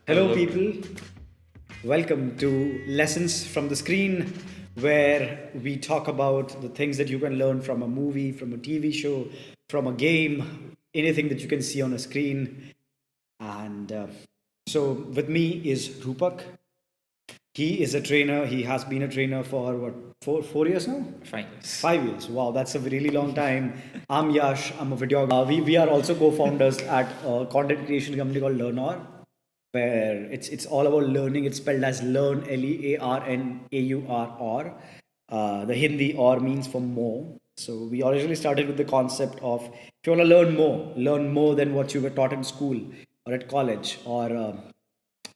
Hello, people. Welcome to Lessons from the Screen, where we talk about the things that you can learn from a movie, from a TV show, from a game, anything that you can see on a screen. And so, with me is Rupak. He is a trainer. He has been a trainer for what, four years now? 5 years. 5 years. Wow, that's a really long time. I'm Yash. I'm a videographer. We are also co-founders at a content creation company called Learnor, where it's all about learning. It's spelled as learn, Learnaur. The Hindi or means for more. So we originally started with the concept of if you want to learn more than what you were taught in school or at college or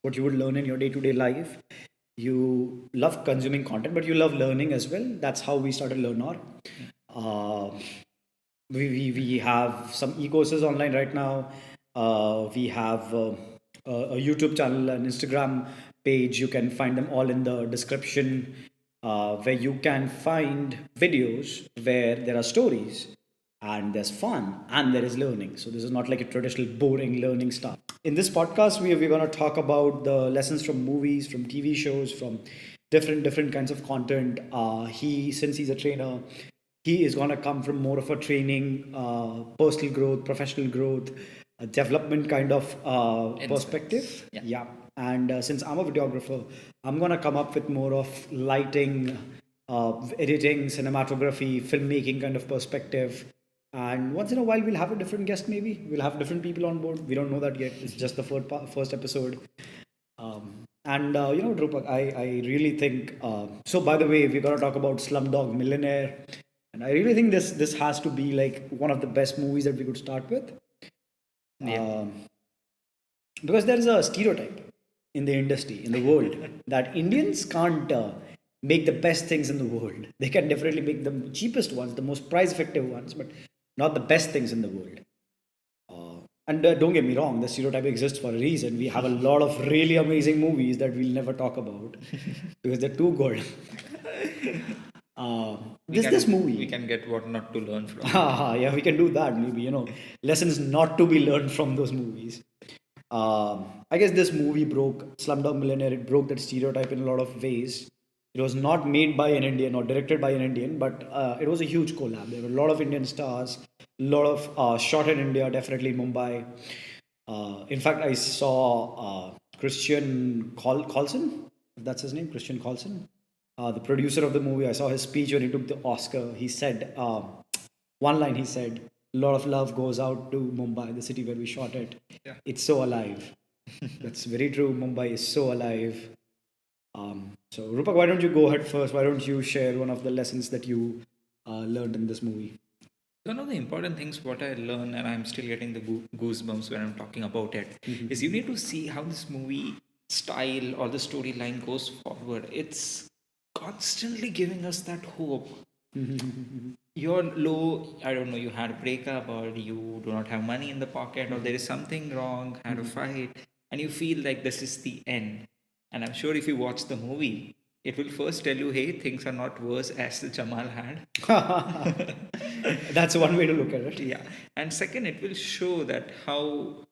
what you would learn in your day-to-day life. You love consuming content, but you love learning as well. That's how we started Learnor. Uh, we have some e-courses online right now. We have a YouTube channel, an Instagram page. You can find them all in the description, where you can find videos where there are stories and there's fun and there is learning. So this is not like a traditional boring learning stuff. In this podcast, we're going to talk about the lessons from movies, from TV shows, from different kinds of content. Since he's a trainer, he is going to come from more of a training, personal growth, professional growth, development kind of perspective. Yeah. And since I'm a videographer, I'm going to come up with more of lighting, editing, cinematography, filmmaking kind of perspective. And once in a while, we'll have a different guest, maybe. We'll have different people on board. We don't know that yet. It's just the first episode. Drupak, I really think. So, by the way, we're going to talk about Slumdog Millionaire. And I really think this has to be like one of the best movies that we could start with. Because there is a stereotype in the industry, in the world, that Indians can't make the best things in the world. They can definitely make the cheapest ones, the most price effective ones, but not the best things in the world. And don't get me wrong, the stereotype exists for a reason. We have a lot of really amazing movies that we'll never talk about because they're too good. This movie. We can get what not to learn from. Yeah, we can do that. Maybe lessons not to be learned from those movies. I guess this movie broke Slumdog Millionaire. It broke that stereotype in a lot of ways. It was not made by an Indian or directed by an Indian, but it was a huge collab. There were a lot of Indian stars, a lot of shot in India, definitely in Mumbai. In fact, I saw Christian Colson, if that's his name, Christian Colson, the producer of the movie. I saw his speech when he took the Oscar. He said, one line he said, a lot of love goes out to Mumbai, the city where we shot it. Yeah. It's so alive. That's very true. Mumbai is so alive. So, Rupak, why don't you go ahead first? Why don't you share one of the lessons that you learned in this movie? One of the important things what I learned, and I'm still getting the goosebumps when I'm talking about it, is you need to see how this movie style or the storyline goes forward. It's constantly giving us that hope. You're low, I don't know, you had a breakup or you do not have money in the pocket or there is something wrong, had a fight, and you feel like this is the end. And I'm sure if you watch the movie, it will first tell you, hey, things are not worse as Jamal had. That's one way to look at it. Yeah. And second, it will show that how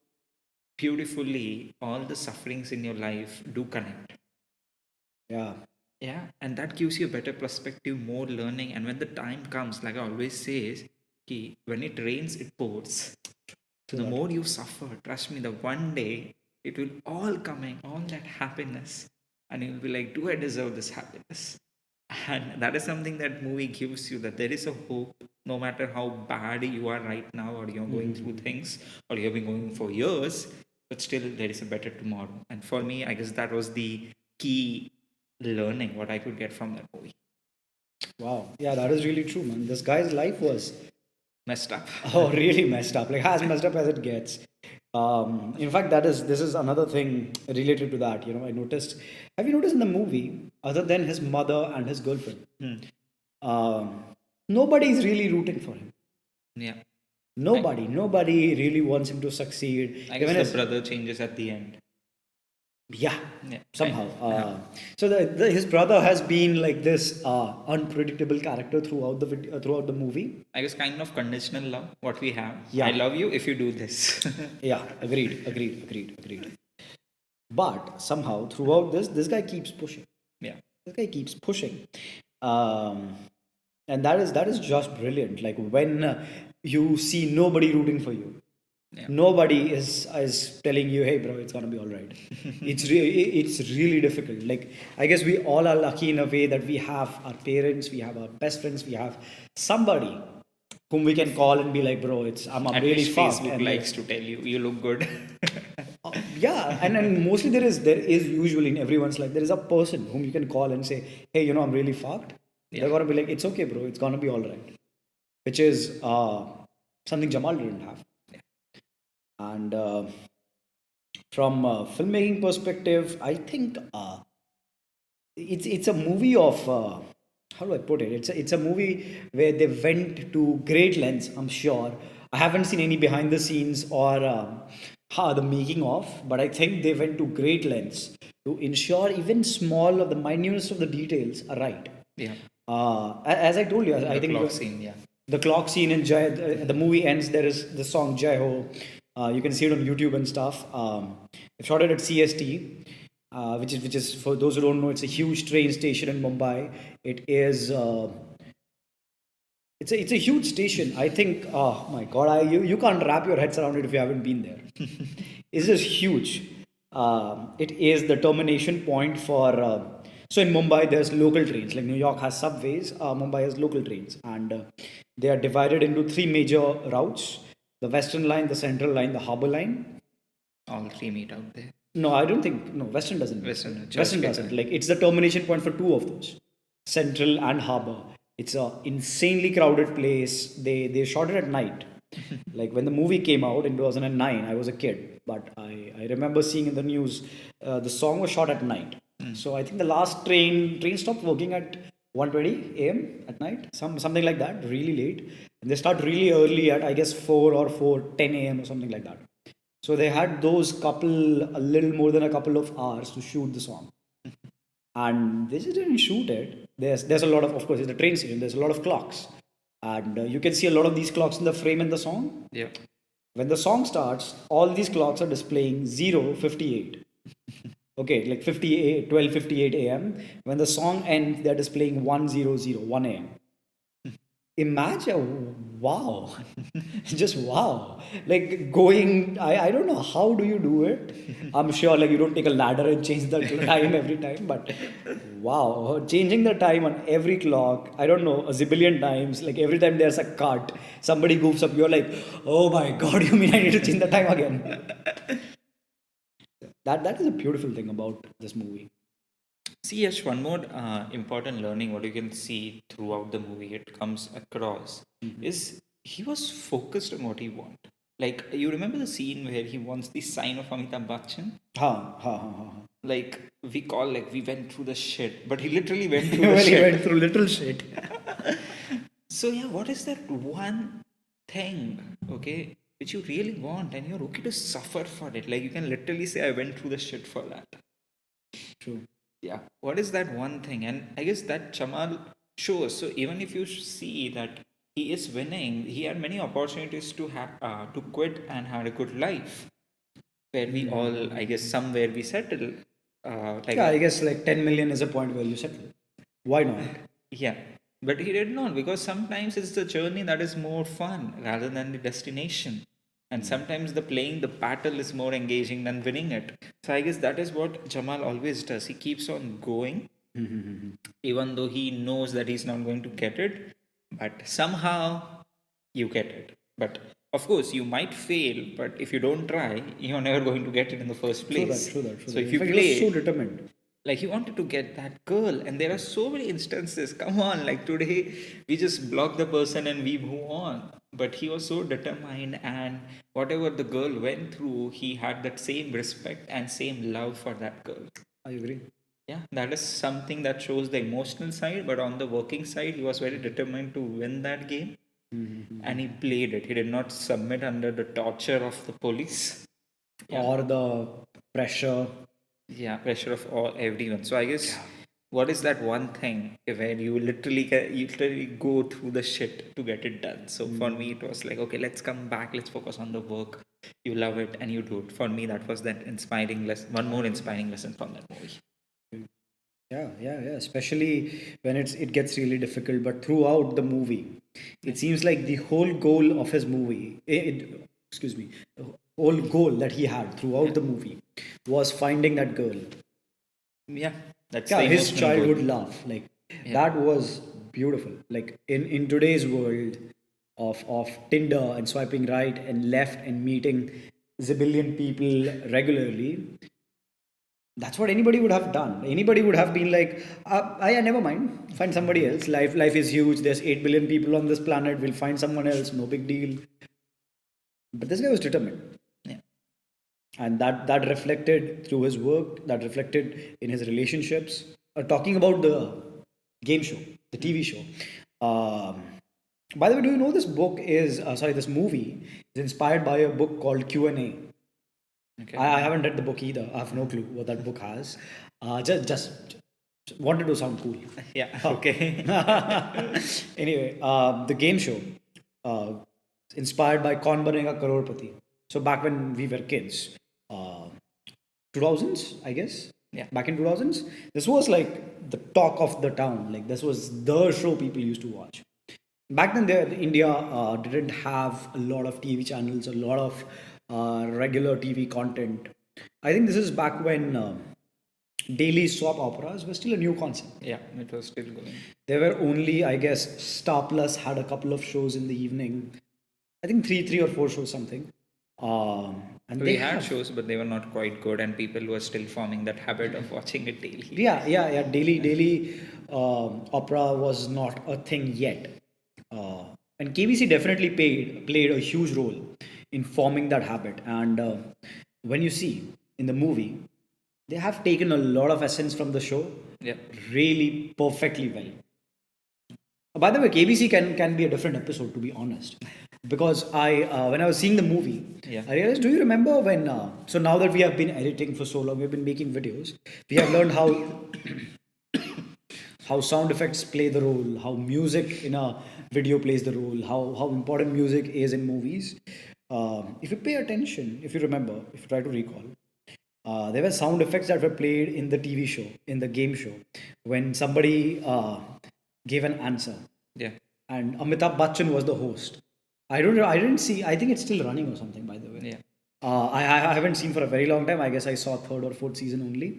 beautifully all the sufferings in your life do connect. Yeah. Yeah. And that gives you a better perspective, more learning. And when the time comes, like I always say, when it rains, it pours. So the more you suffer, trust me, the one day it will all coming, all that happiness. And you'll be like, do I deserve this happiness? And that is something that movie gives you, that there is a hope, no matter how bad you are right now, or you're going through things, or you've been going for years, but still there is a better tomorrow. And for me, I guess that was the key learning what I could get from that movie. Wow. Yeah, that is really true, man. This guy's life was Messed up. really messed up. Like as messed up as it gets. In fact, this is another thing related to that. I noticed. Have you noticed in the movie, other than his mother and his girlfriend, nobody is really rooting for him. Yeah. Nobody really wants him to succeed. I guess the brother changes at the end. Yeah, somehow. So his brother has been like this unpredictable character throughout the movie. I guess kind of conditional love, what we have. Yeah. I love you if you do this. Yeah, agreed. But somehow throughout this guy keeps pushing. Yeah. This guy keeps pushing. Um, and that is just brilliant. Like when you see nobody rooting for you, Yeah. nobody is telling you, hey bro, it's gonna be all right. It's really difficult. Like I guess we all are lucky in a way that we have our parents, we have our best friends, we have somebody whom we can call and be like, bro, I'm At really least fucked. Facebook And likes to tell you you look good. yeah, and mostly there is usually in everyone's life there is a person whom you can call and say, hey, I'm really fucked. They're Yeah. gonna be like, it's okay, bro, it's gonna be all right, which is something Jamal didn't have. And from a filmmaking perspective, I think it's a movie of how do I put it? It's a movie where they went to great lengths. I'm sure I haven't seen any behind the scenes or the making of, but I think they went to great lengths to ensure even small of the minutest of the details are right. Yeah. As I told you, I The think clock scene. Yeah. the clock scene in Jai, the movie ends. There is the song Jai Ho. You can see it on YouTube and stuff. I shot it at CST, which is for those who don't know, it's a huge train station in Mumbai. It is. It's a huge station. I think. Oh my God! You can't wrap your heads around it if you haven't been there. It's just huge. It is the termination point for. So in Mumbai, there's local trains. Like New York has subways, Mumbai has local trains, and they are divided into three major routes: the Western Line, the Central Line, the Harbour Line. All three meet out there. No, I don't think. No, Western doesn't meet there. Western Western Churchgate. doesn't. Like it's the termination point for two of those, Central and Harbour. It's a insanely crowded place. They shot it at night. Like when the movie came out in 2009, I was a kid, but I remember seeing in the news the song was shot at night. So I think the last train stopped working at 1:20 a.m. at night, something like that, really late. And they start really early at I guess 4 or 4:10 a.m. or something like that. So they had those couple, a little more than a couple of hours to shoot the song, and they just didn't shoot it. There's a lot of course, it's a train station. There's a lot of clocks, and you can see a lot of these clocks in the frame in the song. Yeah. When the song starts, all these clocks are displaying 0:58. Okay, like 58, 12:58 a.m. When the song ends, they're displaying 1:00, 1 a.m. Imagine, wow, just wow. Like going, I don't know how do you do it. I'm sure like you don't take a ladder and change the time every time, but wow, changing the time on every clock, I don't know, a zillion times. Like every time there's a cut, somebody goofs up, you're like, oh my god, you mean I need to change the time again? That is a beautiful thing about this movie. See, Yash, one more important learning what you can see throughout the movie, it comes across, is he was focused on what he want. Like, you remember the scene where he wants the sign of Amitabh Bachchan? Ha ha ha ha. Like, we call, like, we went through the shit, but he literally went through the Well, he shit. went through little shit. So, yeah, what is that one thing, okay, which you really want and you're okay to suffer for it? Like, you can literally say, I went through the shit for that. True. Yeah, what is that one thing? And I guess that Chamal shows. So even if you see that he is winning, he had many opportunities to have to quit and had a good life, where we all, I guess, somewhere we settle. Like Yeah, I guess like 10 million is a point where you settle. Why not? yeah, but he did not, because sometimes it's the journey that is more fun rather than the destination. And sometimes the playing the battle is more engaging than winning it. So I guess that is what Jamal always does. He keeps on going, even though he knows that he's not going to get it, but somehow you get it. But of course, you might fail, but if you don't try, you're never going to get it in the first True that, place. true that, true So that. if In you fact, he was so play, determined. like he wanted to get that girl, and there are so many instances. Come on, like today, we just block the person and we move on. But he was so determined, and whatever the girl went through, he had that same respect and same love for that girl. I agree. Yeah, that is something that shows the emotional side, but on the working side, he was very determined to win that game, and he played it. He did not submit under the torture of the police. Yeah, Or the pressure. yeah, pressure of all everyone. So I guess What is that one thing where you literally go through the shit to get it done? So for me, it was like, okay, let's come back, let's focus on the work. You love it and you do it. For me, that was that inspiring lesson. One more inspiring lesson from that movie. Yeah. Especially when it gets really difficult. But throughout the movie, it seems like the whole goal of his movie, excuse me, the whole goal that he had throughout the movie was finding that girl. Yeah, that's Yeah, the his emotional goal. childhood love, like that was beautiful. Like in today's world of Tinder and swiping right and left and meeting zillion people regularly, that's what anybody would have done. Anybody would have been like, I never mind, find somebody else. Life is huge. There's 8 billion people on this planet. We'll find someone else. No big deal. But this guy was determined, Yeah. and that reflected through his work. That reflected in his relationships. Talking about the game show, the TV show. Um, by the way, do you know this book is sorry, this movie is inspired by a book called Q&A. Okay. I haven't read the book either. I have no clue what that book has. Just wanted to sound cool. Yeah. Okay. Anyway, the game show, uh, inspired by Kaun Banega Crorepati. So back when we were kids, uh, 2000s, I guess. Yeah. Back in 2000s, this was like the talk of the town. Like this was the show people used to watch. Back then, there India didn't have a lot of TV channels, a lot of regular TV content. I think this is back when daily soap operas were still a new concept. Yeah, it was still going. There were only, I guess, Star Plus had a couple of shows in the evening. I think three or four shows something. And We they had have shows, but they were not quite good, and people were still forming that habit of watching it daily. yeah. Daily opera was not a thing yet, and KBC definitely played a huge role in forming that habit. And when you see in the movie, they have taken a lot of essence from the show, Yeah. really perfectly well. By the way, KBC can be a different episode, to be honest, because I when I was seeing the movie, Yeah. I realized. Do you remember when? So now that we have been editing for so long, we've been making videos. We have learned how sound effects play the role, how music in a video plays the role, how important music is in movies. If you pay attention, if you remember, if you try to recall, there were sound effects that were played in the TV show, in the game show, when somebody gave an answer, Yeah. and Amitabh Bachchan was the host. I don't know. I didn't see. I think it's still running or something. By the way, Yeah. I haven't seen for a very long time. I guess I saw third or fourth season only.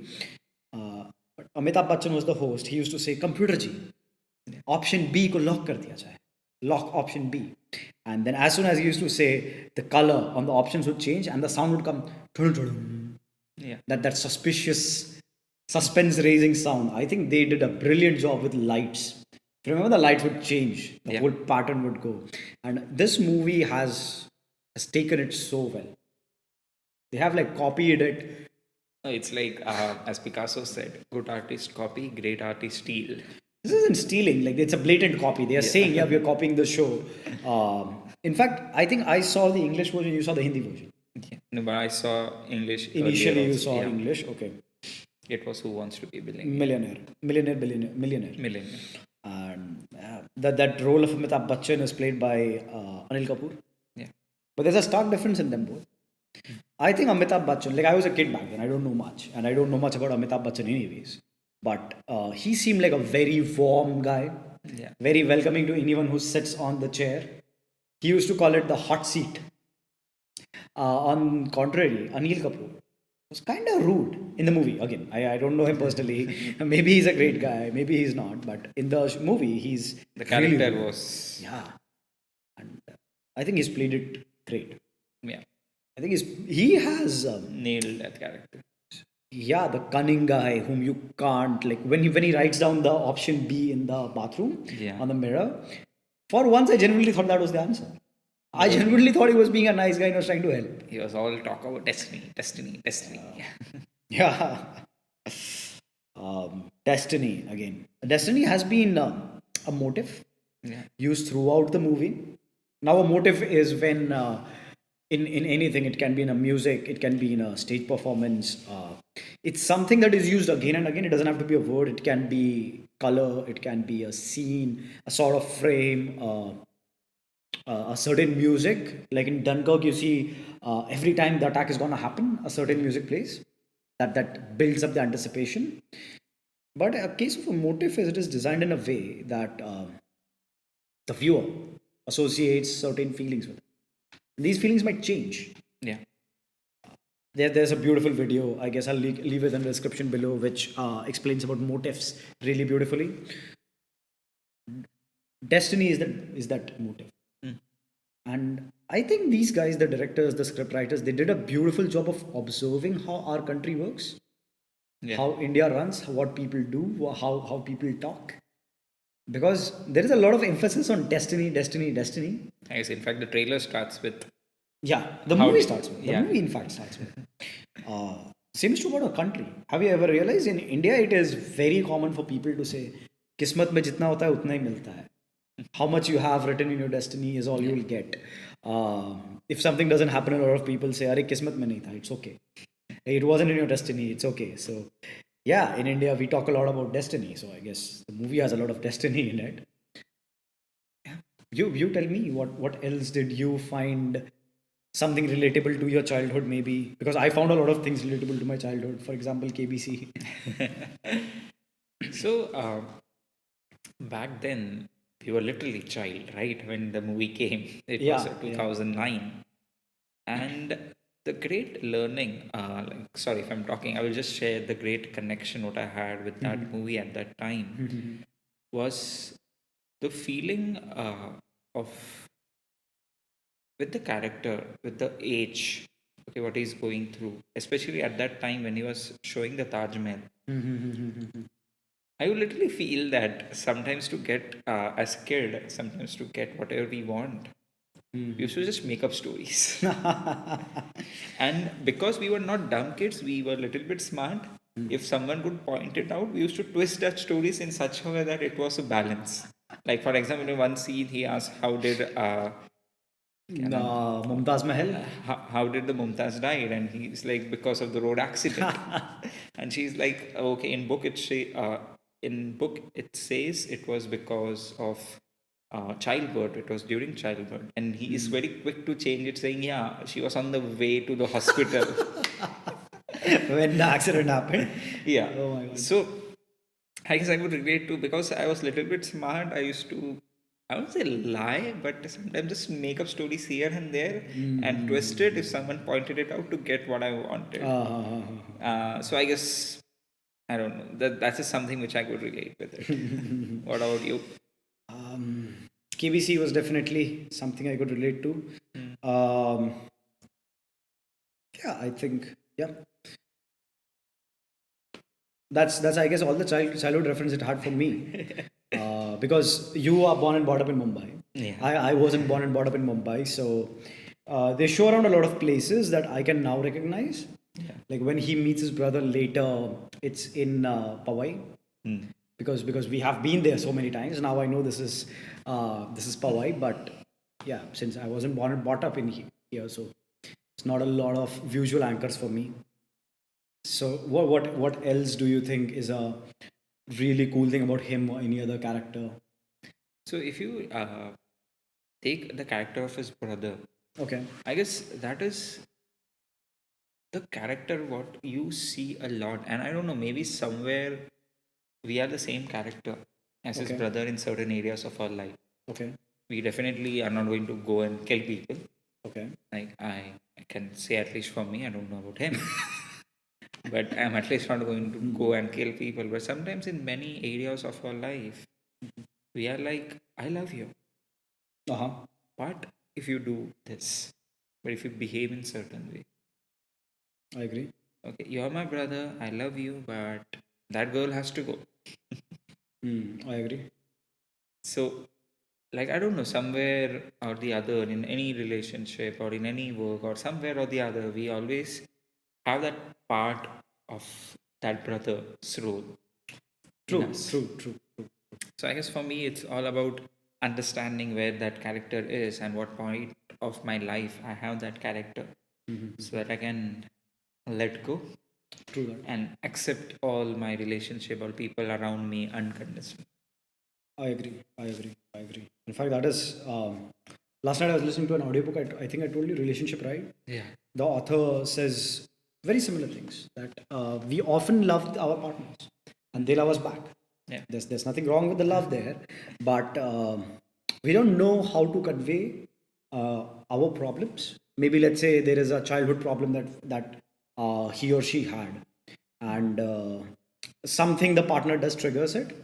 But Amitabh Bachchan was the host. He used to say, "Computer ji, option B को lock कर दिया जाए, lock option B." And then as soon as he used to say, the color on the options would change and the sound would come. "Tudum, tudum." Yeah. That suspicious, suspense raising sound. I think they did a brilliant job with lights. Remember, the lights would change, the Yeah. whole pattern would go. And this movie has taken it so well. They have like copied it. It's like, as Picasso said, good artist copy, great artist steal. This isn't stealing, like it's a blatant copy. They are saying, yeah, we are copying the show. In fact, I think I saw the English version, you saw the Hindi version. Yeah. No, but I saw English earlier Initially, you also. saw Yeah. English, okay. It was Who Wants to Be Billionaire. Millionaire. Millionaire. And that role of Amitabh Bachchan is played by Anil Kapoor. Yeah. But there's a stark difference in them both. I think Amitabh Bachchan, like I was a kid back then, I don't know much. And I don't know much about Amitabh Bachchan anyways. But he seemed like a very warm guy, Yeah. very welcoming to anyone who sits on the chair. He used to call it the hot seat. On contrary, Anil Kapoor was kind of rude in the movie. Again, I don't know him personally. Maybe he's a great guy, maybe he's not. But in the movie, he's The really character rude. was. Yeah. And I think he's played it great. Yeah. I think he has Nailed that character. yeah, the cunning guy whom you can't like when he writes down the option B in the bathroom Yeah. on the mirror. For once, I genuinely thought that was the answer. I genuinely thought he was being a nice guy and was trying to help. He was all talk about destiny. Yeah. Destiny again. Destiny has been a motive Yeah. used throughout the movie. Now, a motive is when in anything. It can be in a music, it can be in a stage performance. It's something that is used again and again. It doesn't have to be a word, it can be color, it can be a scene, a sort of frame, a certain music. Like in Dunkirk, you see every time the attack is going to happen, a certain music plays that builds up the anticipation. But a case of a motif is it is designed in a way that the viewer associates certain feelings with it. These feelings might change. Yeah. There's a beautiful video. I guess I'll leave it in the description below, which explains about motifs really beautifully. Destiny is that motive, Mm. and I think these guys, the directors, the script writers, they did a beautiful job of observing how our country works, Yeah. how India runs, what people do, how people talk. Because there is a lot of emphasis on destiny, destiny, destiny. I guess, in fact, the trailer starts with Yeah, the how. movie starts with. The Yeah. movie, in fact, starts with. Uh, Same is true about our country. Have you ever realized in India it is very common for people to say, "किस्मत में जितना होता है उतना ही मिलता है." How much you have written in your destiny is all you will get. If something doesn't happen, a lot of people say, "अरे किस्मत में नहीं था." It's okay. It wasn't in your destiny. It's okay. So, yeah, in India we talk a lot about destiny. So I guess the movie has a lot of destiny in it. You tell me what else did you find something relatable to your childhood, maybe? Because I found a lot of things relatable to my childhood. For example, KBC. So, back then, we were literally child, right? When the movie came, it was Yeah, yeah. 2009. And the great learning, like, sorry if I'm talking, I will just share the great connection what I had with that movie at that time was the feeling of with the character, with the age, okay, what he's going through, especially at that time when he was showing the Taj Mahal. I would literally feel that sometimes to get, as kid, sometimes to get whatever we want, we used to just make up stories. And because we were not dumb kids, we were a little bit smart. If someone would point it out, we used to twist that stories in such a way that it was a balance. Like, for example, in one scene, he asked, "How did Mumtaz Mahal. how did the Mumtaz died?" And he's like, "Because of the road accident." And she's like, "Okay, in book it says it was because of childbirth. It was during childbirth." And he is very quick to change it, saying, "Yeah, she was on the way to the hospital." When the accident happened. Yeah. Oh my god. So I guess I would relate to, because I was a little bit smart. I used to, I won't say lie, but sometimes just make up stories here and there and twist it if someone pointed it out to get what I wanted. So I guess, I don't know, that's just something which I could relate with it. What about you? KBC was definitely something I could relate to. Um, yeah, I think, yeah. That's I guess all the childhood reference it had for me. Because you are born and brought up in Mumbai. Yeah. I wasn't born and brought up in Mumbai, so they show around a lot of places that I can now recognize. Like when he meets his brother later, it's in Powai. Because we have been there so many times. Now I know this is Powai, but yeah, since I wasn't born and brought up in here, so it's not a lot of visual anchors for me. So what else do you think is a really cool thing about him or any other character? So if you take the character of his brother, Okay. I guess that is the character what you see a lot. And I don't know, maybe somewhere we are the same character as his Okay. brother in certain areas of our life. Okay. We definitely are not going to go and kill people. Okay. Like, I can say, at least for me, I don't know about him. But I'm at least not going to go and kill people. But sometimes in many areas of our life, we are like, "I love you. Uh-huh. But if you do this, but if you behave in certain way, I agree. okay, you're my brother, I love you, but that girl has to go." I agree. So, like, I don't know, somewhere or the other, in any relationship or in any work or somewhere or the other, we always have that part of that brother's role in True, us. true, true, true. So I guess for me, it's all about understanding where that character is and what point of my life I have that character, so that I can let go True that. and accept all my relationship or people around me unconditionally. I agree. I agree. I agree. In fact, that is. Last night I was listening to an audiobook. I think I told you relationship, right? Yeah. The author says very similar things that we often love our partners and they love us back. Yeah. There's nothing wrong with the love there, but we don't know how to convey our problems. Maybe let's say there is a childhood problem that he or she had, and something the partner does triggers it.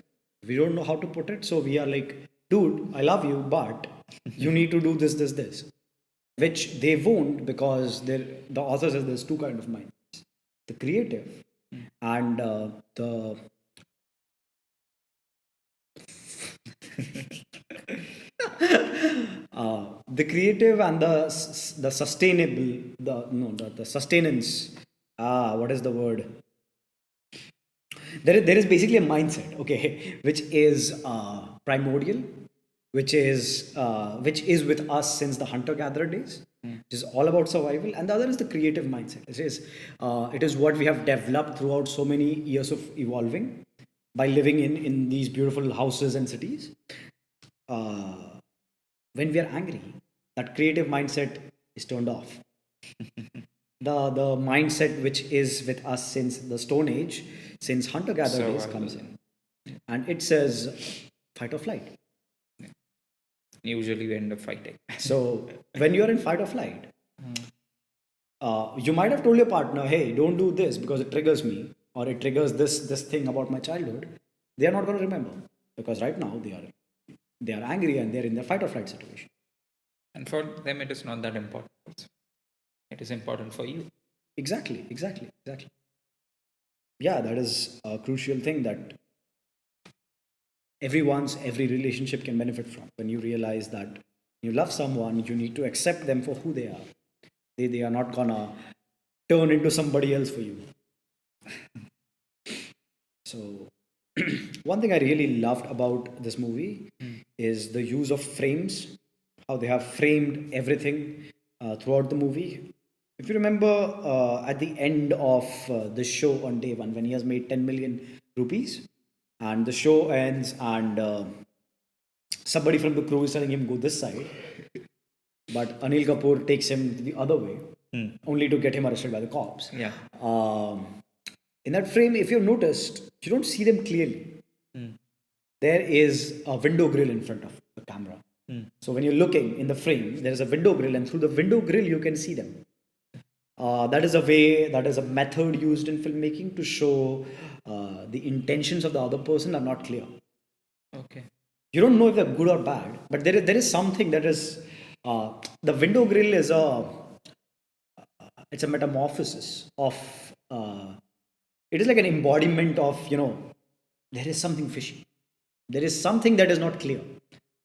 We don't know how to put it, so we are like, "Dude, I love you, but you need to do this, this, this," which they won't because the author says there's two kind of minds: the creative and the the creative and the sustainable, the sustenance. What is the word? There is basically a mindset, okay, which is primordial, which is with us since the hunter gatherer days, which is all about survival, and the other is the creative mindset. It is what we have developed throughout so many years of evolving by living in these beautiful houses and cities. Uh, when we are angry, that creative mindset is turned off. The mindset which is with us since the Stone Age, since hunter gatherer days, comes in, and it says fight or flight. Usually we end up fighting. So when you're in fight or flight, you might have told your partner, "Hey, don't do this because it triggers me, or it triggers this thing about my childhood." They are not going to remember because right now they are angry and they're in their fight or flight situation. And for them, it is not that important. It is important for you. Exactly, exactly, exactly. Yeah, that is a crucial thing that every relationship can benefit from. When you realize that you love someone, you need to accept them for who they are. They are not gonna turn into somebody else for you. So one thing I really loved about this movie is the use of frames, how they have framed everything throughout the movie. If you remember, at the end of the show on day one, when he has made 10 million rupees, and the show ends, and somebody from the crew is telling him go this side, but Anil Kapoor takes him the other way, only to get him arrested by the cops. Yeah. Um, in that frame, if you've noticed, you don't see them clearly. There is a window grill in front of the camera. So when you're looking in the frame, there is a window grill, and through the window grill, you can see them. That is a method used in filmmaking to show the intentions of the other person are not clear. Okay. You don't know if they're good or bad, but there is something that is the window grill is a metamorphosis of it is like an embodiment of there is something fishy, there is something that is not clear.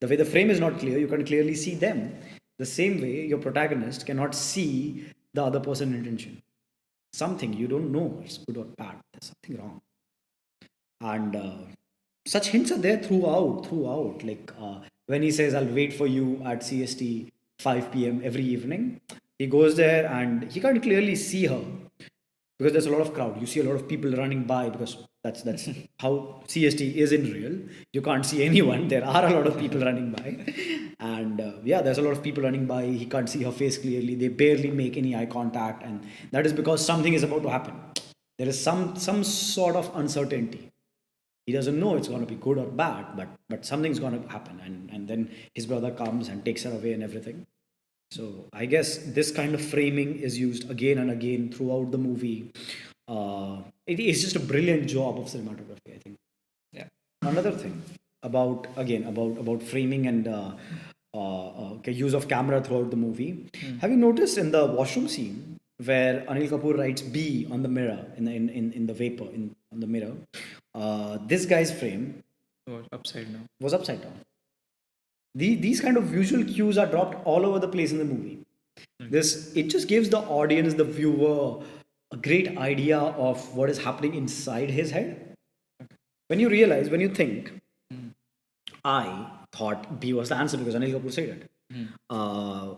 The way the frame is not clear, you can clearly see them. The same way your protagonist cannot see the other person's intention. Something you don't know it's good or bad, there's something wrong. And such hints are there throughout, like when he says I'll wait for you at CST 5 p.m. every evening. He goes there and he can't clearly see her because there's a lot of crowd. You see a lot of people running by because that's how CST is in real. You can't see anyone. There are a lot of people running by, and yeah, there's a lot of people running by. He can't see her face clearly. They barely make any eye contact, and that is because something is about to happen. There is some sort of uncertainty. He doesn't know it's going to be good or bad, but something's going to happen, and then his brother comes and takes her away and everything. So I guess this kind of framing is used again and again throughout the movie. It is just a brilliant job of cinematography, I think. Yeah. Another thing about framing and use of camera throughout the movie. Have you noticed in the washroom scene where Anil Kapoor writes B on the mirror in the vapor on the mirror? This guy's frame Or upside down. was upside down. These kind of visual cues are dropped all over the place in the movie. This it just gives the audience, the viewer, a great idea of what is happening inside his head. When you think, I thought B was the answer because Anil Kapoor said it. Uh,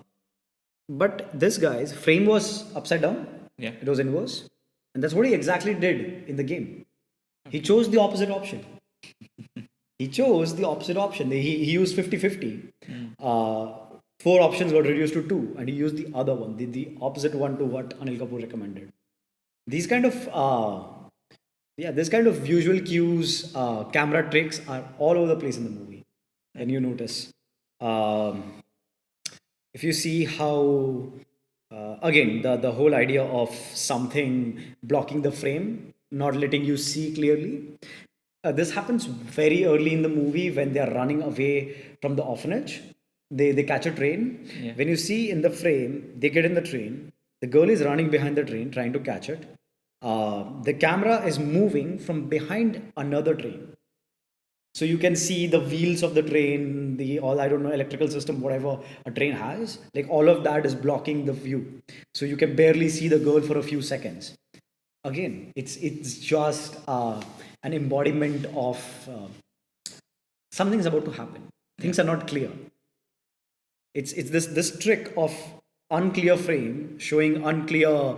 but this guy's frame was upside down. Yeah. It was inverse. And that's what he exactly did in the game. He chose the opposite option. He chose the opposite option. He used 50-50. Four options got reduced to two, and he used the other one, the opposite one to what Anil Kapoor recommended. These kind of this kind of visual cues, camera tricks are all over the place in the movie. When you notice, if you see how again the whole idea of something blocking the frame, not letting you see clearly. This happens very early in the movie when they are running away from the orphanage. They catch a train. Yeah. When you see in the frame, they get in the train. The girl is running behind the train trying to catch it. The camera is moving from behind another train. So you can see the wheels of the train, the all I don't know electrical system, whatever a train has. Like all of that is blocking the view. So you can barely see the girl for a few seconds. Again, it's just an embodiment of something's about to happen. Things are not clear. It's this trick of unclear frame showing unclear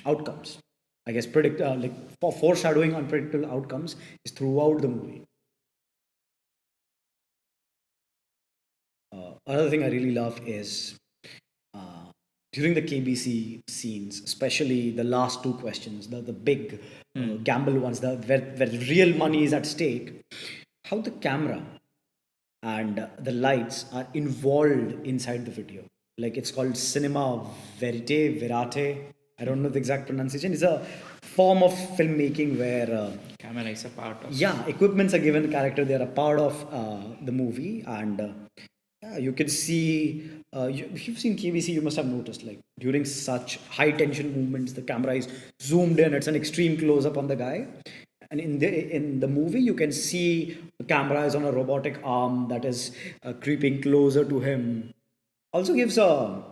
outcomes. I guess predict like for foreshadowing unpredictable outcomes is throughout the movie. Another thing I really love is during the KBC scenes, especially the last two questions, the big gamble ones, where real money is at stake, how the camera and the lights are involved inside the video. Like it's called cinema verite. I don't know the exact pronunciation. It's a form of filmmaking where Camera is a part of. yeah, equipments are given a character. They are a part of the movie, and yeah, you can see. If you've seen KBC, you must have noticed like during such high tension movements, the camera is zoomed in. It's an extreme close up on the guy, and in the movie, you can see the camera is on a robotic arm that is creeping closer to him. Also gives a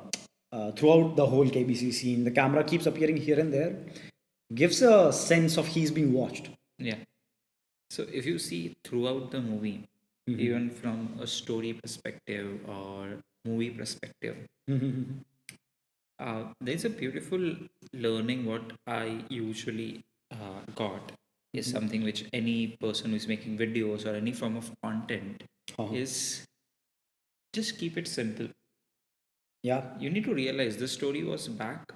throughout the whole KBC scene, the camera keeps appearing here and there, gives a sense of he's being watched. Yeah. So if you see throughout the movie, even from a story perspective or movie perspective, there's a beautiful learning. What I usually got is something which any person who's making videos or any form of content is just keep it simple. Yeah. You need to realize the story was back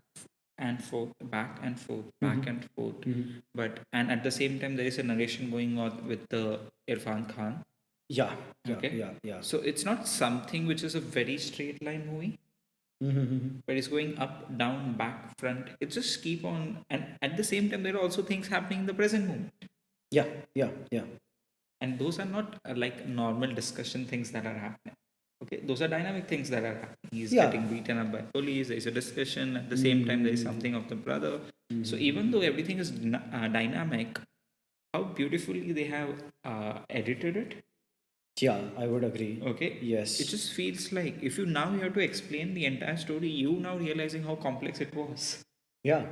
and forth, back and forth, back and forth. But and at the same time, there is a narration going on with the Irfan Khan. Yeah. Yeah. Okay. Yeah. So it's not something which is a very straight line movie, but it's going up, down, back, front. It just keep on, and at the same time, there are also things happening in the present moment, Yeah. Yeah. Yeah. and those are not like normal discussion things that are happening. Okay, those are dynamic things that are happening. He's Yeah. getting beaten up by police. There is a discussion. At the same time, there is something of the brother. So even though everything is dynamic, how beautifully they have edited it. Yeah, I would agree. Okay. Yes. It just feels like if you now you have to explain the entire story, you now realizing how complex it was. Yeah.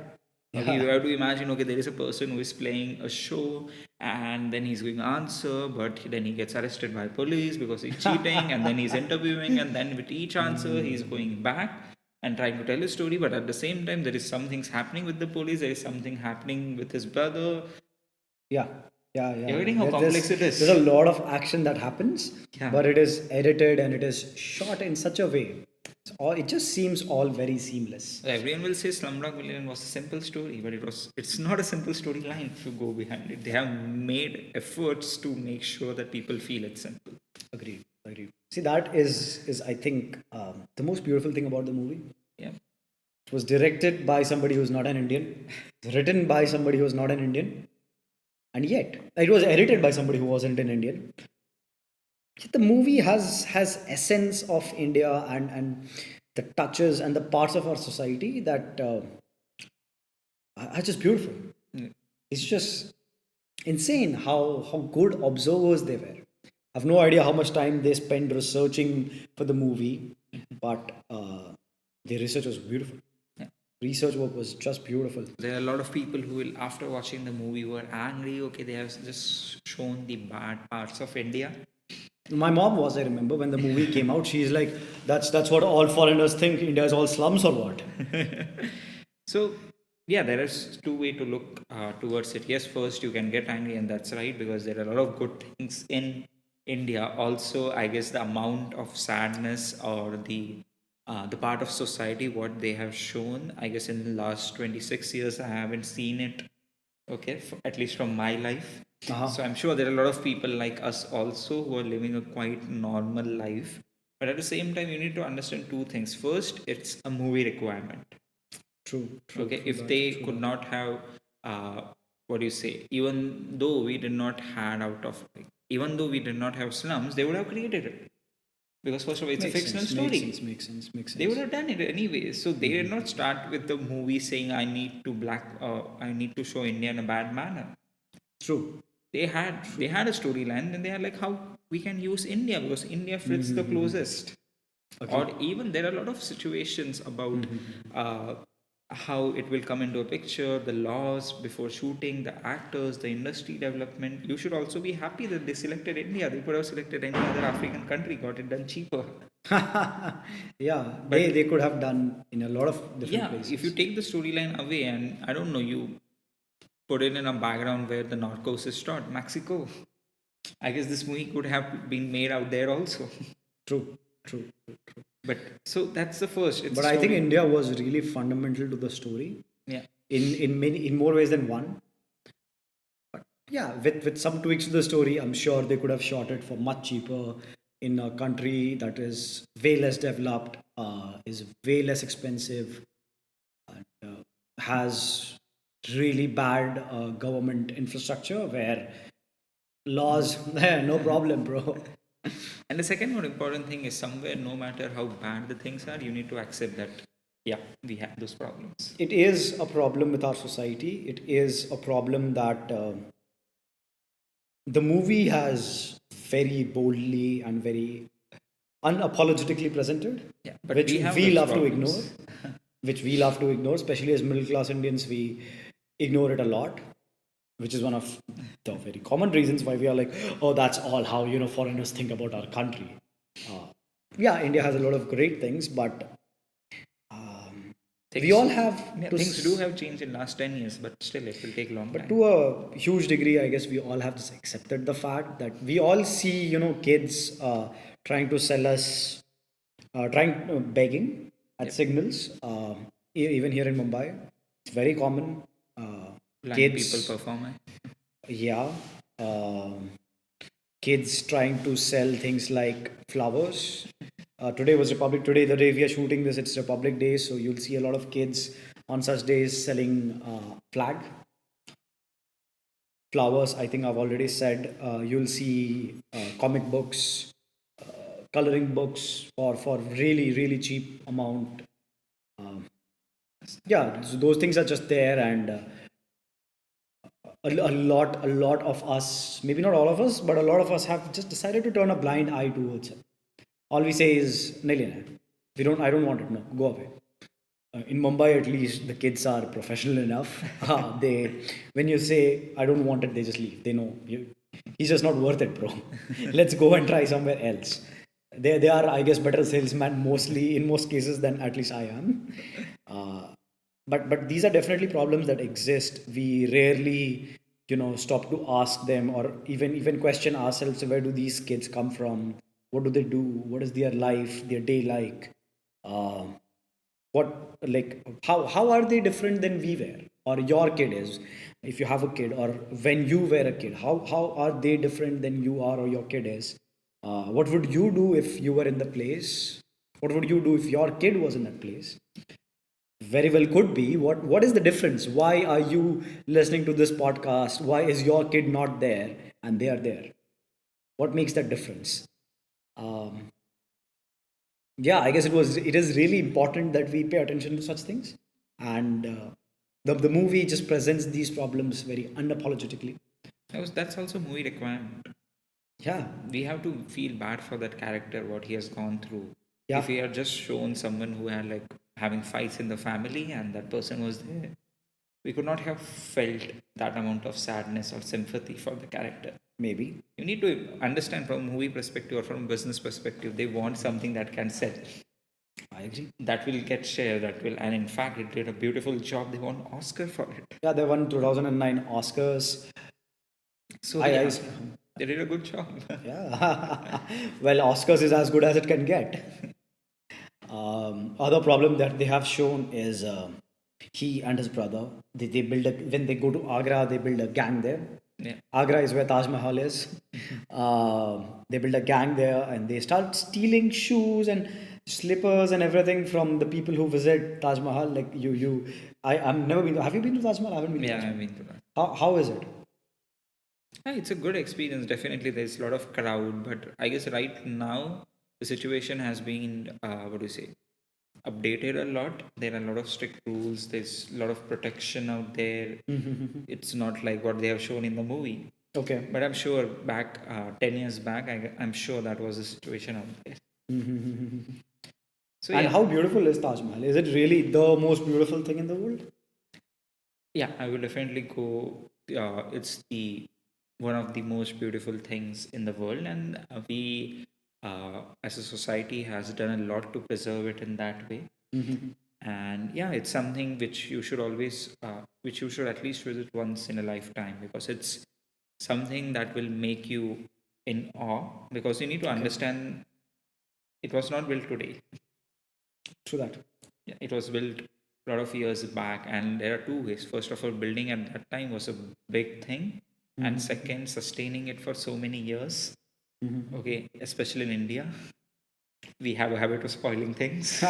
Okay, you have to imagine, okay, there is a person who is playing a show and then he's going to answer, but then he gets arrested by police because he's cheating, and then he's interviewing, and then with each answer, he's going back and trying to tell a story, but at the same time, there is some things happening with the police, there is something happening with his brother. Yeah. Yeah. Yeah. You're getting how There's- complex it is. There's a lot of action that happens, Yeah. but it is edited and it is shot in such a way. It just seems all very seamless. Everyone will say Slumdog Millionaire was a simple story, but it's not a simple storyline if you go behind it. They have made efforts to make sure that people feel it's simple. Agreed. Agreed. See, that is I think the most beautiful thing about the movie. Yeah. It was directed by somebody who's not an Indian, written by somebody who's not an Indian, and yet it was edited by somebody who wasn't an Indian. Yet the movie has essence of India and the touches and the parts of our society that are just beautiful. It's just insane how good observers they were. I have no idea how much time they spent researching for the movie, but the research was beautiful. Yeah. Research work was just beautiful. There are a lot of people who will, after watching the movie, were angry. Okay, they have just shown the bad parts of India. My mom was, I remember, when the movie came out, she's like, that's what all foreigners think. India is all slums or what? So yeah, there is two way to look towards it. Yes, first you can get angry, and that's right because there are a lot of good things in India. Also, I guess the amount of sadness or the part of society what they have shown, I guess in the last 26 years, I haven't seen it. Okay, at least from my life. Uh-huh. So I'm sure there are a lot of people like us also who are living a quite normal life. But at the same time, you need to understand two things. First, it's a movie requirement. Okay, True if that, they true could that. not have what do you say, even though we did not had out of even though we did not have slums, they would have created it because first of all it's a Makes fictional sense, makes story. sense, makes sense, makes They would sense. have done it anyway, so they did not start with the movie saying I need to show India in a bad manner. True, They had a storyline and they are like how we can use India because India fits the closest. Or agree. even there are a lot of situations about uh, how it will come into a picture, the laws before shooting, the actors, the industry development. You should also be happy that they selected India. They could have selected any other African country, got it done cheaper. Yeah, But they could have done in a lot of different yeah, if you places. take the storyline away and I don't know, you put it in a background where the Narcos is shot, Mexico. I guess this movie could have been made out there also. True, true, true, true. But so that's the first. It's a But I think story. India was really fundamental to the story Yeah. in more ways than one. Yeah, with some tweaks to the story, I'm sure they could have shot it for much cheaper in a country that is way less developed, is way less expensive, has really bad government infrastructure where laws, no problem, bro. And the second more important thing is somewhere, no matter how bad the things are, you need to accept that, yeah, we have those problems. It is a problem with our society. It is a problem that the movie has very boldly and very unapologetically presented, Yeah, but which we have we those love to ignore, problems. especially as middle class Indians. We ignore it a lot, which is one of the very common reasons why we are like, oh, that's all how foreigners think about our country. Yeah, India has a lot of great things, but we Things, all have yeah, to. things do have changed in last 10 years, but still it will take a long But time. to a huge degree, I guess we all have just accepted the fact that we all see, kids trying to sell us, trying begging at Yep. signals. Even here in Mumbai, it's very common. Blind people Kids, perform. yeah, um, kids trying to sell things like flowers. Today was Republic. Today, the day we are shooting this, it's Republic Day, so you'll see a lot of kids on such days selling flag flowers. I think I've already said. You'll see comic books, coloring books for really cheap amount. Yeah, so those things are just there, and a lot of us, maybe not all of us, but a lot of us have just decided to turn a blind eye towards it. All we say is, "Nahi lena hai. We don't. I don't want it. No, go away." In Mumbai, at least, the kids are professional enough. When you say, "I don't want it," they just leave. They know he's just not worth it, bro. Let's go and try somewhere else. They are, I guess, better salesman mostly in most cases than at least I am. Uh, but these are definitely problems that exist. We rarely, stop to ask them or even question ourselves, where do these kids come from? What do they do? What is their life, their day like? Um what, like, how are they different than we were, or your kid is, if you have a kid, or when you were a kid, how are they different than you are or your kid is? What would you do if you were in the place? What would you do if your kid was in that place? Very well could be. What is the difference? Why are you listening to this podcast? Why is your kid not there and they are there? What makes that difference? um, yeah, I guess it is really important that we pay attention to such things, and the movie just presents these problems very unapologetically. That's also movie requirement. Yeah, We have to feel bad for that character, what he has gone through. yeah, If he had just shown someone who had like having fights in the family and that person was there, we could not have felt that amount of sadness or sympathy for the character. Maybe. You need to understand from movie perspective or from business perspective. They want something that can sell, I agree. that will get share, that will, and in fact, it did a beautiful job. They won Oscar for it. Yeah, they won 2009 Oscars. So I yeah, they did a good job. yeah. Well, Oscars is as good as it can get. Other problem that they have shown is he and his brother. They build a when they go to Agra, they build a gang there. Yeah. Agra is where Taj Mahal is. They build a gang there and they start stealing shoes and slippers and everything from the people who visit Taj Mahal. Like I'm never been. Have you been to Taj Mahal? I haven't been to Yeah, Taj I've Mahal. been to that. How is it? Yeah, it's a good experience. Definitely, there's a lot of crowd, but I guess right now the situation has been what do you say, updated a lot. There are a lot of strict rules. There's a lot of protection out there. It's not like what they have shown in the movie. Okay. But I'm sure back 10 years back, I'm sure that was the situation out there. So And yeah, how beautiful is Taj Mahal? Is it really the most beautiful thing in the world? yeah, I will definitely go. It's the one of the most beautiful things in the world, and we, as a society, has done a lot to preserve it in that way. And yeah, it's something which you should always, which you should at least visit once in a lifetime, because it's something that will make you in awe. Because you need to understand, it was not built today. True that. Yeah, it was built a lot of years back, and there are two ways. First of all, building at that time was a big thing, and second, sustaining it for so many years. Okay, especially in India, we have a habit of spoiling things.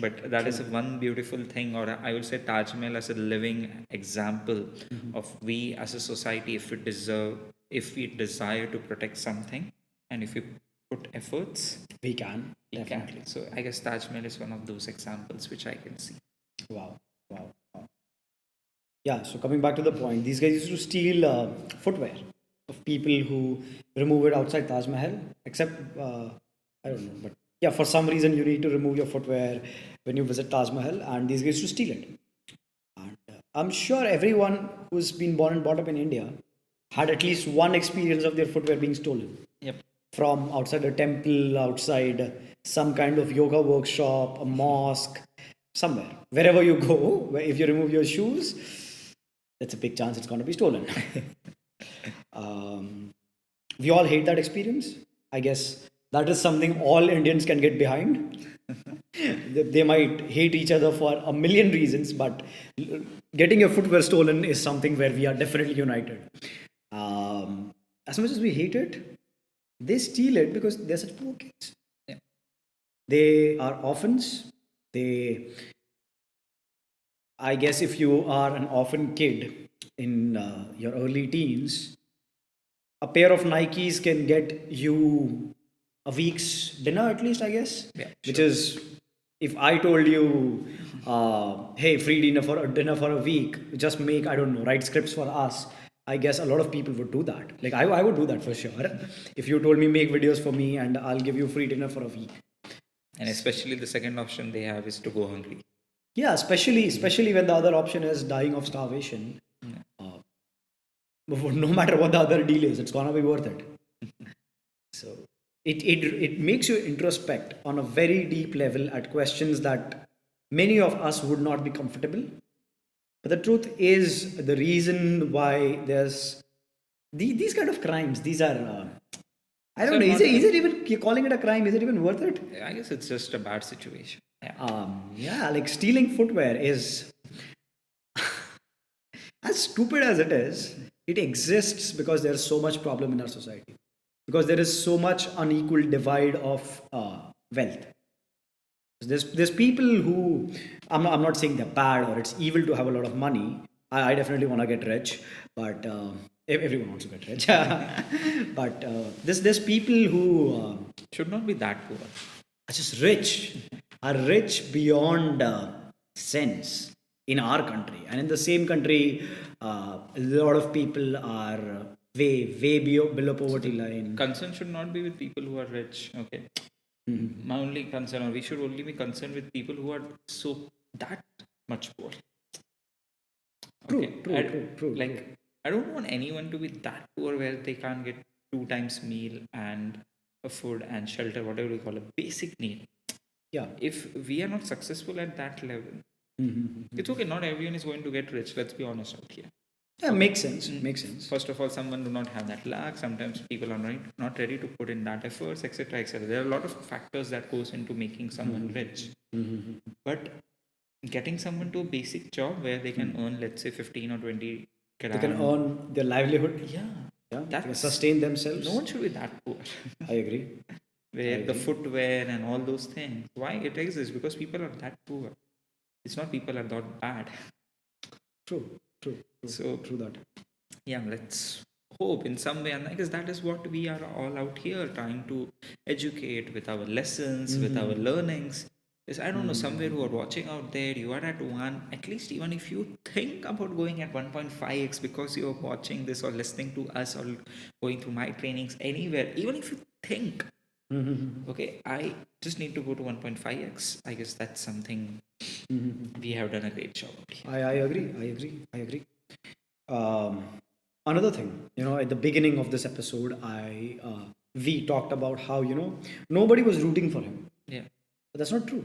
But that is one beautiful thing, or I would say Taj Mahal as a living example of we as a society, if we desire to protect something, and if we put efforts, We can. we Definitely. can. So I guess Taj Mahal is one of those examples which I can see. Wow. Wow. Wow. Yeah, so coming back to the point, these guys used to steal footwear of people who remove it outside Taj Mahal, except, I don't know, but yeah, for some reason you need to remove your footwear when you visit Taj Mahal, and these guys used to steal it. And I'm sure everyone who's been born and brought up in India had at least one experience of their footwear being stolen Yep. from outside a temple, outside some kind of yoga workshop, a mosque, somewhere. Wherever you go, if you remove your shoes, there's a big chance it's going to be stolen. We all hate that experience. I guess that is something all Indians can get behind. They might hate each other for a million reasons, but getting your footwear stolen is something where we are definitely united. As much as we hate it, they steal it because they're such poor kids. Yeah. They are orphans. They, I guess, if you are an orphan kid in your early teens, a pair of Nikes can get you a week's dinner at least, I guess. Yeah, Which sure. is, if I told you, hey, free dinner for a week, just make, I don't know, write scripts for us. I guess a lot of people would do that. Like I would do that for sure. If you told me make videos for me and I'll give you free dinner for a week. And especially the second option they have is to go hungry. Yeah, especially when the other option is dying of starvation. Uh, no matter what the other deal is, it's gonna be worth it. So it makes you introspect on a very deep level at questions that many of us would not be comfortable. But the truth is the reason why there's these kind of crimes. These are I So don't know. not Is it even you're calling it a crime? Is it even worth it? I guess it's just a bad situation. Yeah. Yeah, like stealing footwear is as stupid as it is. It exists because there's so much problem in our society. Because there is so much unequal divide of wealth. There's people who I'm not saying they're bad or it's evil to have a lot of money. I definitely want to get rich, but everyone wants to get rich. But there's people who Should not be that poor. are just rich, are rich beyond sense in our country, and in the same country, a lot of people are below poverty line. Concern should not be with people who are rich. Okay. My only concern, or we should only be concerned with people who are so that much poor. True, Okay. true, true, true, Like true. I don't want anyone to be that poor where they can't get 2 times meal and a food and shelter, whatever we call a basic need. Yeah. If we are not successful at that level, it's okay. Not everyone is going to get rich. Let's be honest out here. Yeah, makes sense. Makes sense. First of all, someone do not have that luck. Sometimes people are not ready to put in that efforts, etc., etc. There are a lot of factors that goes into making someone rich. But getting someone to a basic job where they can earn, let's say, 15 or 20 They can earn their livelihood. Yeah, They can sustain themselves. no one should be that poor. I agree. Where the footwear and all those things. Why it exists? Because people are that poor. It's not people are that bad. True. So True that. yeah, let's hope in some way, and I guess that is what we are all out here trying to educate with our lessons, with our learnings. Is I don't know, somewhere who are watching out there, you are at one, at least even if you think about going at 1.5x because you're watching this or listening to us or going through my trainings anywhere, even if you think, okay, I just need to go to 1.5x, I guess that's something we have done a great job of here. I agree. Another thing, at the beginning of this episode, we talked about how nobody was rooting for him. Yeah. But that's not true.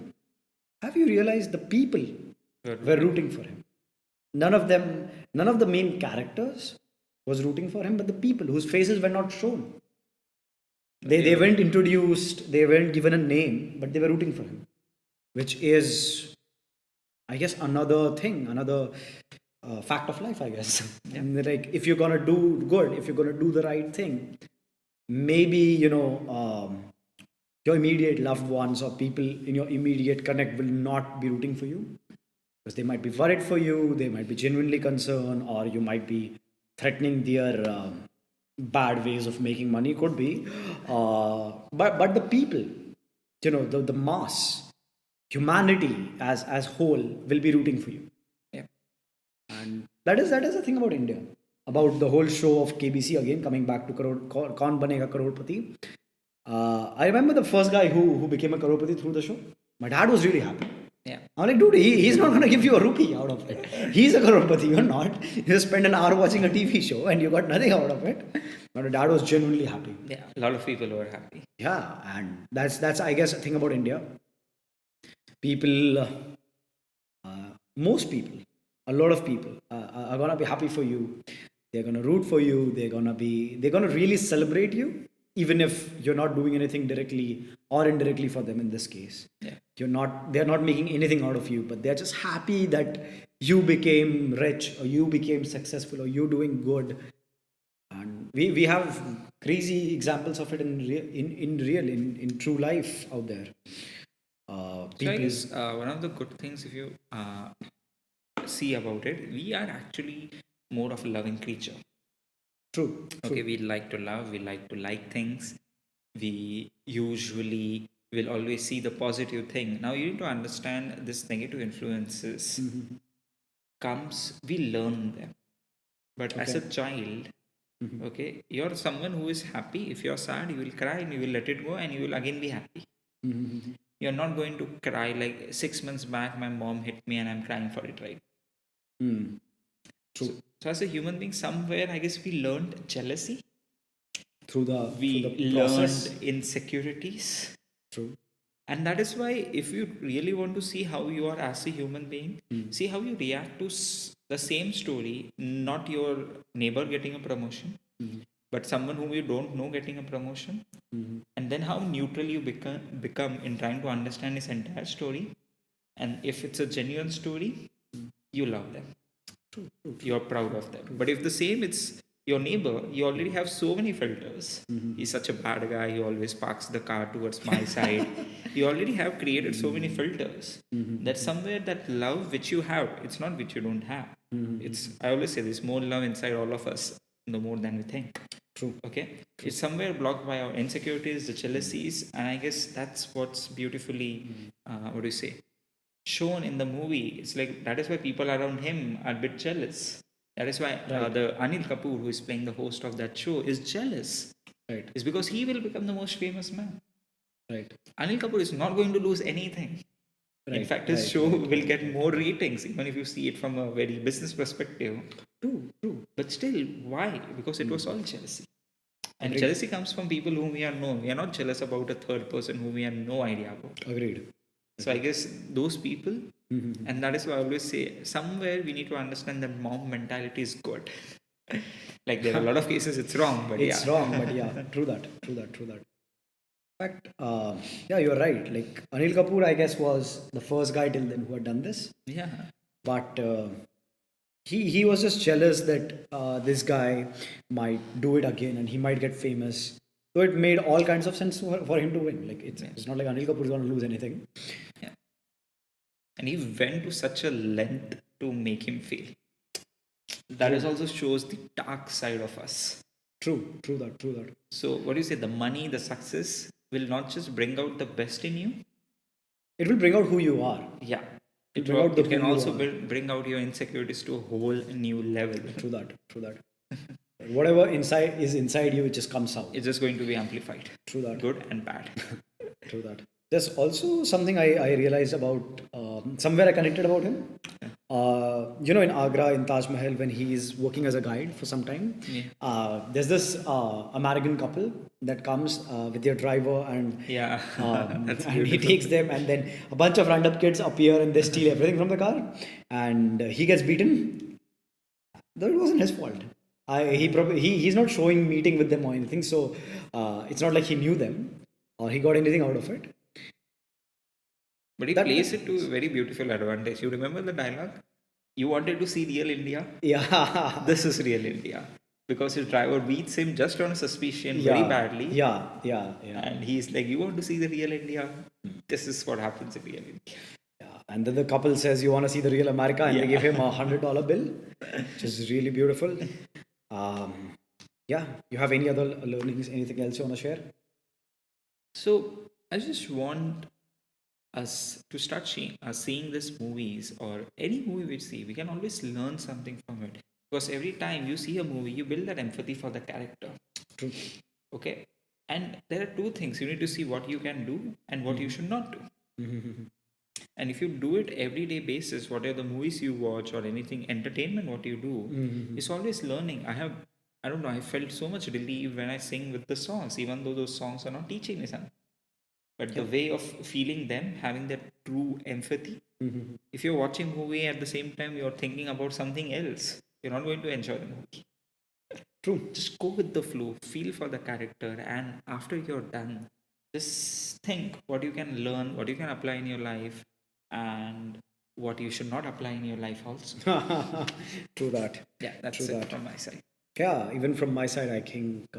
Have you realized the people Were were rooting for him? None of the main characters was rooting for him, but the people whose faces were not shown. They weren't introduced, they weren't given a name, but they were rooting for him, which is, I guess, another thing, another fact of life, I guess. Like, if you're gonna do good, if you're gonna do the right thing, maybe your immediate loved ones or people in your immediate connect will not be rooting for you because they might be worried for you, they might be genuinely concerned, or you might be threatening their bad ways of making money. Could be, but the people, the mass, humanity as whole will be rooting for you. Yeah. And that is the thing about India, about the whole show of KBC, again coming back to Kaun Banega Crorepati. I remember the first guy who became a crorepati through the show. My dad was really happy. Yeah. I'm like, dude, he's not going to give you a rupee out of it. He's a crorepati, you're not. You spend an hour watching a TV show and you got nothing out of it. My dad was genuinely happy. Yeah, a lot of people were happy. Yeah, and that's I guess a thing about India. People, most people, a lot of people are gonna be happy for you. They're gonna root for you. They're gonna really celebrate you, even if you're not doing anything directly or indirectly for them. In this case, Yeah. they're not making anything out of you, but they're just happy that you became rich or you became successful or you're doing good. And we have crazy examples of it in true life out there. So I guess one of the good things, if you see about it, we are actually more of a loving creature. True. Okay, we like to love, we like to like things. We usually will always see the positive thing. Now you need to understand this negative influences comes, we learn them. But as a child, okay, you're someone who is happy. If you're sad, you will cry and you will let it go and you will again be happy. You're not going to cry like 6 months back, my mom hit me and I'm crying for it, right? True. So as a human being, somewhere I guess we learned jealousy. Through the Learned process. insecurities. True. And that is why, if you really want to see how you are as a human being, see how you react to the same story, not your neighbor getting a promotion, but someone whom you don't know getting a promotion, and then how neutral you become in trying to understand his entire story. And if it's a genuine story, you love them. You're proud of them. But if the same, it's your neighbor, you already have so many filters. He's such a bad guy, he always parks the car towards my side. You already have created so many filters that somewhere that love which you have, it's not which you don't have. It's, I always say, there's more love inside all of us, no more than we think. True. Okay, it's somewhere blocked by our insecurities, the jealousies, and I guess that's what's beautifully what do you say, shown in the movie. It's like that is why people around him are a bit jealous. That is why the Anil Kapoor, who is playing the host of that show, is jealous. Right. It's because he will become the most famous man. Right. Anil Kapoor is not going to lose anything. In fact, his show will get more ratings, even if you see it from a very business perspective. True. But still, why? Because it was all jealousy. And Agreed. jealousy comes from people whom we are known. We are not jealous about a third person whom we have no idea about. Agreed. So I guess those people, Mm-hmm. and that is why I always say, somewhere we need to understand that mob mentality is good. Like there are a lot of cases it's wrong, but It's yeah. wrong, but yeah, true that. In fact, yeah, you're right. Like Anil Kapoor, I guess, was the first guy till then who had done this. Yeah. But he was just jealous that this guy might do it again and he might get famous. So it made all kinds of sense for him to win. Like it's not like Anil Kapoor is going to lose anything. Yeah. And he went to such a length to make him fail. That is also shows the dark side of us. True that. So what do you say? The money, the success will not just bring out the best in you. It will bring out who you are. Yeah. It bring out the It can who you also are. bring out your insecurities to a whole new level. True that. Whatever is inside you, it just comes out. It's just going to be amplified. True that. Good and bad. True that. There's also something I realized about somewhere I connected about him. In Agra, in Taj Mahal, when he is working as a guide for some time, there's this American couple that comes with their driver and Yeah. That's and he beautiful. takes them, and then a bunch of random kids appear and they steal everything from the car, and he gets beaten. Though it wasn't his fault. He's not showing meeting with them or anything, so it's not like he knew them or he got anything out of it. But he That plays makes it to a very beautiful advantage. You remember the dialogue? You wanted to see real India? Yeah. This is real India. Because his driver beats him just on suspicion very badly. Yeah. And he's like, you want to see the real India? This is what happens in real India. Yeah. And then the couple says, "You want to see the real America?" And they give him $100 bill, which is really beautiful. Yeah. You have any other learnings? Anything else you want to share? So I just want us to start seeing these movies or any movie we see. We can always learn something from it. Because every time you see a movie, you build that empathy for the character. True. Okay? And there are two things. You need to see what you can do and what you should not do. And if you do it everyday basis, whatever the movies you watch or anything entertainment what you do, it's always learning. I don't know, I felt so much relief when I sing with the songs, even though those songs are not teaching me something. But the way of feeling them, having that true empathy. If you're watching movie at the same time you're thinking about something else, you're not going to enjoy the movie. True. Just go with the flow, feel for the character, and after you're done, just think what you can learn, what you can apply in your life, and what you should not apply in your life also. True that. Yeah, that's True it that. from my side. Yeah, even from my side, I think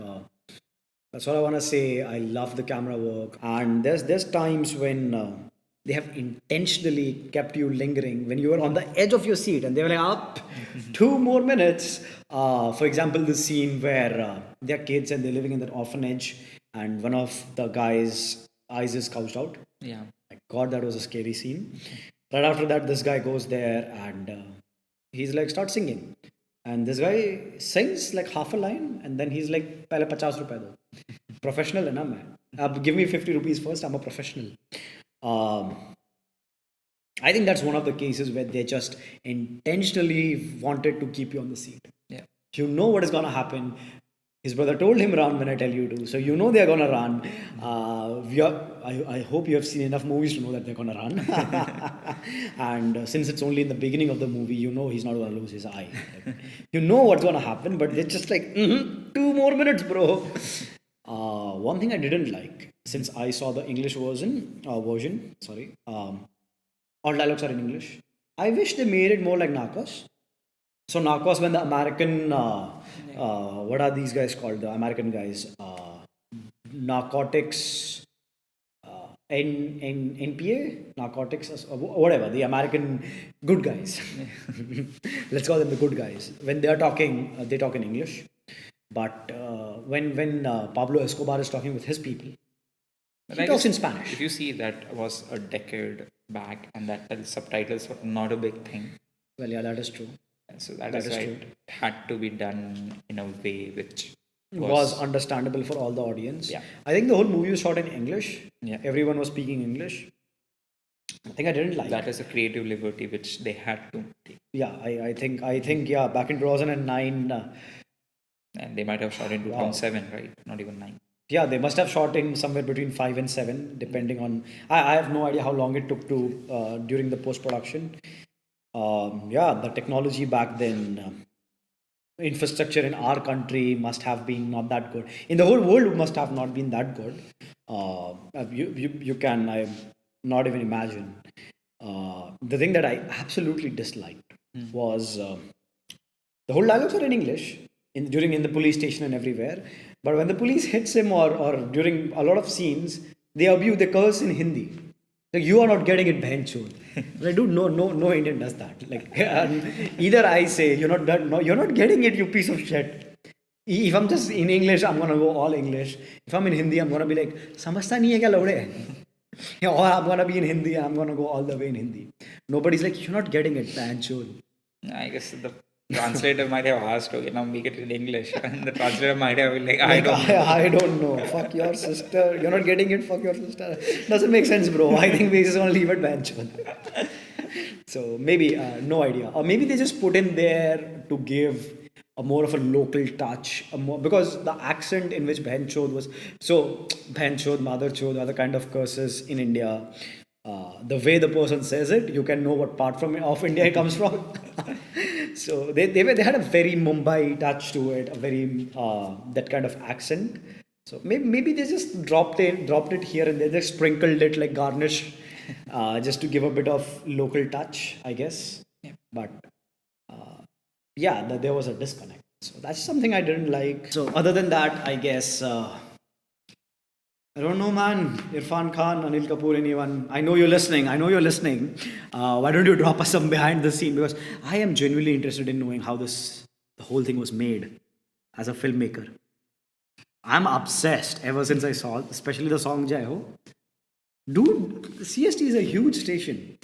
that's all I want to say. I love the camera work, and there's times when they have intentionally kept you lingering when you were on the edge of your seat, and they were like, "Up, 2 more minutes." For example, the scene where they're kids and they're living in that orphanage, and one of the guys' eyes is gouged out. Yeah. My God, that was a scary scene. Right after that, this guy goes there and he's like, start singing. And this guy sings like half a line and then he's like, "Pehle 50 rupees do." Professional hai na main. Give me 50 rupees first, I'm a professional. Um, I think that's one of the cases where they just intentionally wanted to keep you on the seat. Yeah. You know what is going to happen. His brother told him run when I tell you to, so you know they're gonna run. I hope you have seen enough movies to know that they're gonna run. And since it's only in the beginning of the movie, you know he's not gonna lose his eye. Like, you know what's gonna happen, but they're just like 2 more minutes, bro. One thing I didn't like since I saw the English version. Sorry, all dialogues are in English. I wish they made it more like Narcos. So Narcos, when the American, what are these guys called? The American guys, narcotics, NPA, narcotics, whatever. The American good guys. Let's call them the good guys. When they are talking, they talk in English. But when Pablo Escobar is talking with his people, But he I talks guess in Spanish. if you see that was a decade back and that the subtitles were not a big thing. Well, yeah, that is true. So that That is is why true. it had to be done in a way which Was understandable for all the audience. Yeah. I think the whole movie was shot in English. Yeah. Everyone was speaking English. thing I didn't like. That is a creative liberty which they had to take. Yeah, I think yeah, back in 2009, And they might have shot in 2007, right? Not even 9. yeah, they must have shot in somewhere between 5 and 7, depending on. I have no idea how long it took to during the post production. Yeah, the technology back then, infrastructure in our country must have been not that good. In the whole world, must have not been that good. You can I not even imagine. The thing that I absolutely disliked was the whole dialogues are in English in the police station and everywhere. But when the police hits him or during a lot of scenes, they curse in Hindi. Like you are not getting it, benchod. Like, dude, no Indian does that. Like either I say you're not getting it, you piece of shit. If I'm just in English, I'm gonna go all English. If I'm in Hindi, I'm gonna be like, समझता नहीं है क्या लौड़े? Or I'm gonna be in Hindi, I'm gonna go all the way in Hindi. Nobody's like, you're not getting it, benchod. I guess the translator might have asked, okay, now make it in English. And the translator might have been like, I don't know. I don't know. Fuck your sister. You're not getting it. Fuck your sister. Doesn't make sense, bro. I think we just want to leave it bench. So maybe no idea, or maybe they just put in there to give a more of a local touch, because the accent in which Bhenchod was so Bhenchod, Motherchod are the kind of curses in India. The way the person says it, you can know what part of India it comes from. So they had a very Mumbai touch to it, a very that kind of accent. So maybe they just dropped it here and they just sprinkled it like garnish, just to give a bit of local touch, I guess. Yeah. But yeah, there was a disconnect. So that's something I didn't like. So other than that, I guess. I don't know, man. Irfan Khan, Anil Kapoor, anyone. I know you're listening. Why don't you drop us some behind the scene? Because I am genuinely interested in knowing how the whole thing was made as a filmmaker. I'm obsessed ever since I saw, especially the song Jai Ho. Dude, CST is a huge station.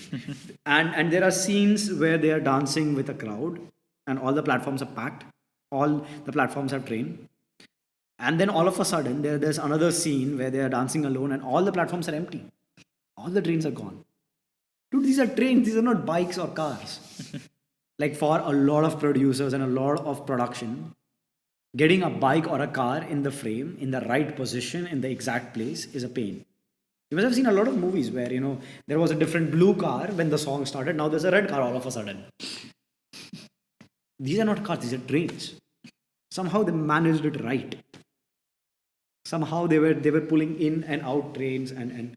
and there are scenes where they are dancing with a crowd and all the platforms are packed. All the platforms have train. And then all of a sudden, there's another scene where they are dancing alone and all the platforms are empty. All the trains are gone. Dude, these are trains. These are not bikes or cars. Like for a lot of producers and a lot of production, getting a bike or a car in the frame, in the right position, in the exact place is a pain. You must have seen a lot of movies where, there was a different blue car when the song started. Now there's a red car all of a sudden. These are not cars. These are trains. Somehow they managed it right. Somehow they were pulling in and out trains and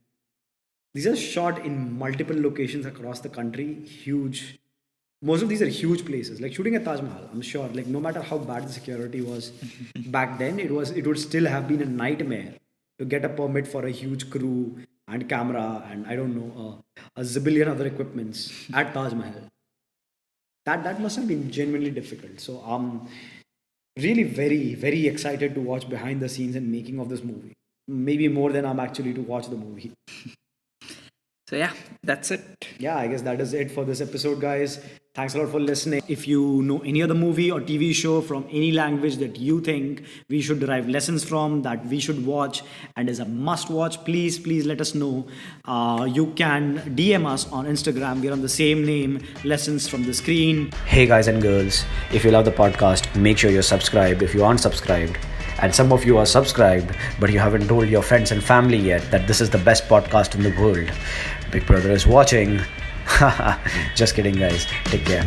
these are shot in multiple locations across the country. Huge. Most of these are huge places. Like shooting at Taj Mahal, I'm sure. Like no matter how bad the security was back then, it would still have been a nightmare to get a permit for a huge crew and camera and I don't know a zillion other equipments at Taj Mahal. That must have been genuinely difficult. So really very, very excited to watch behind the scenes and making of this movie. Maybe more than I'm actually to watch the movie. So yeah, that's it. Yeah, I guess that is it for this episode, guys. Thanks a lot for listening. If you know any other movie or TV show from any language that you think we should derive lessons from, that we should watch and is a must watch, please let us know. You can DM us on Instagram. We're on the same name, Lessons from the Screen. Hey guys and girls, if you love the podcast, make sure you're subscribed if you aren't subscribed. And some of you are subscribed, but you haven't told your friends and family yet that this is the best podcast in the world. Big Brother is watching. Just kidding, guys. Take care.